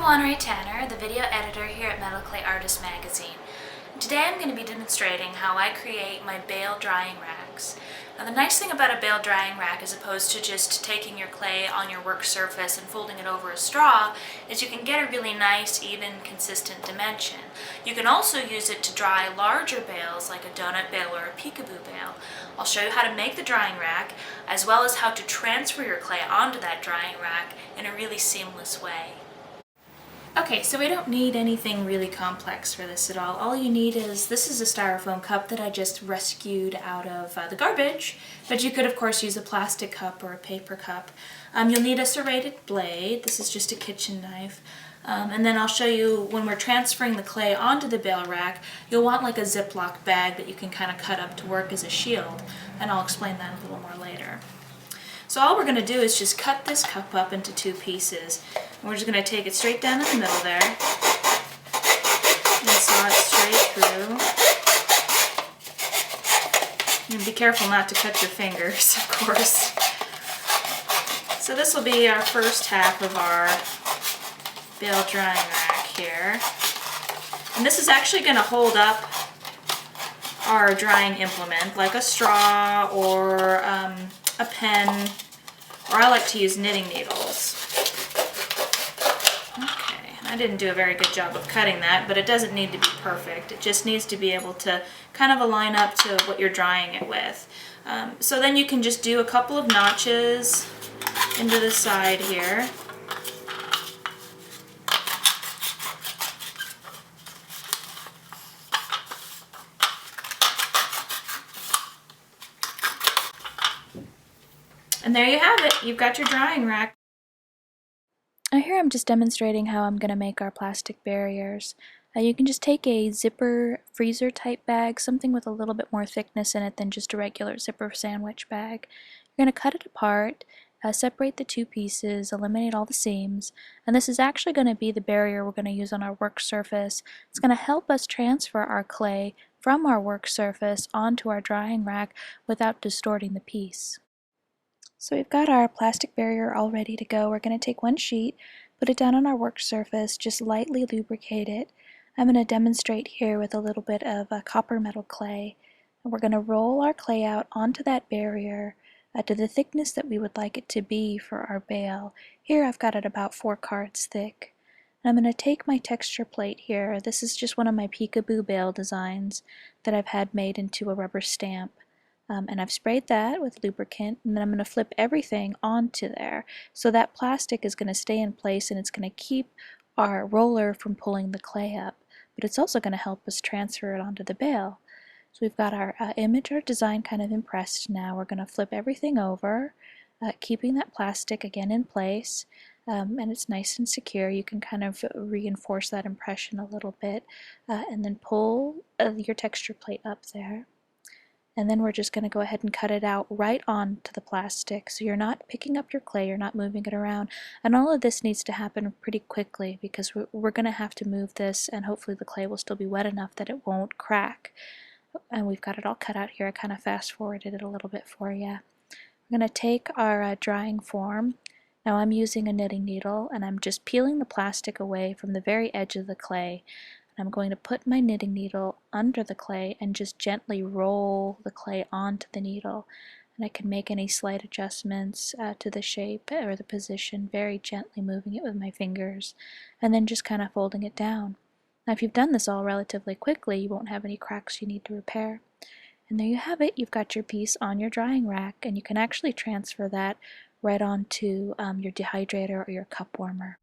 Wanaree Tanner, the video editor here at Metal Clay Artist Magazine. Today I'm going to be demonstrating how I create my bale drying racks. Now the nice thing about a bale drying rack, as opposed to just taking your clay on your work surface and folding it over a straw, is you can get a really nice, even, consistent dimension. You can also use it to dry larger bales like a donut bale or a peekaboo bale. I'll show you how to make the drying rack, as well as how to transfer your clay onto that drying rack in a really seamless way. Okay, so we don't need anything really complex for this at all. All you need is, this is a styrofoam cup that I just rescued out of the garbage, but you could of course use a plastic cup or a paper cup. You'll need a serrated blade. This is just a kitchen knife. And then I'll show you when we're transferring the clay onto the bale rack, you'll want like a Ziploc bag that you can kind of cut up to work as a shield, and I'll explain that a little more later. So all we're going to do is just cut this cup up into two pieces. And we're just going to take it straight down in the middle there and saw it straight through. And be careful not to cut your fingers, of course. So this will be our first half of our bale drying rack here. And this is actually going to hold up our drying implement, like a straw or a pen, or I like to use knitting needles. Okay, I didn't do a very good job of cutting that, but it doesn't need to be perfect. It just needs to be able to kind of align up to what you're drying it with. So then you can just do a couple of notches into the side here. And there you have it. You've got your drying rack. Now here I'm just demonstrating how I'm going to make our plastic barriers. You can just take a zipper freezer type bag, something with a little bit more thickness in it than just a regular zipper sandwich bag. You're going to cut it apart, separate the two pieces, eliminate all the seams, and this is actually going to be the barrier we're going to use on our work surface. It's going to help us transfer our clay from our work surface onto our drying rack without distorting the piece. So we've got our plastic barrier all ready to go. We're going to take one sheet, put it down on our work surface, just lightly lubricate it. I'm going to demonstrate here with a little bit of copper metal clay. And we're going to roll our clay out onto that barrier to the thickness that we would like it to be for our bale. Here I've got it about 4 cards thick. And I'm going to take my texture plate here. This is just one of my peekaboo bale designs that I've had made into a rubber stamp. And I've sprayed that with lubricant, and then I'm going to flip everything onto there. So that plastic is going to stay in place, and it's going to keep our roller from pulling the clay up. But it's also going to help us transfer it onto the bale. So we've got our image, our design kind of impressed now. We're going to flip everything over, keeping that plastic again in place. And it's nice and secure. You can kind of reinforce that impression a little bit, and then pull your texture plate up there. And then we're just going to go ahead and cut it out right onto the plastic. So you're not picking up your clay, you're not moving it around. And all of this needs to happen pretty quickly because we're going to have to move this, and hopefully the clay will still be wet enough that it won't crack. And we've got it all cut out here. I kind of fast forwarded it a little bit for you. We're going to take our drying form. Now I'm using a knitting needle, and I'm just peeling the plastic away from the very edge of the clay. I'm going to put my knitting needle under the clay and just gently roll the clay onto the needle. And I can make any slight adjustments to the shape or the position, very gently moving it with my fingers, and then just kind of folding it down. Now if you've done this all relatively quickly, you won't have any cracks you need to repair. And there you have it. You've got your piece on your drying rack, and you can actually transfer that right onto your dehydrator or your cup warmer.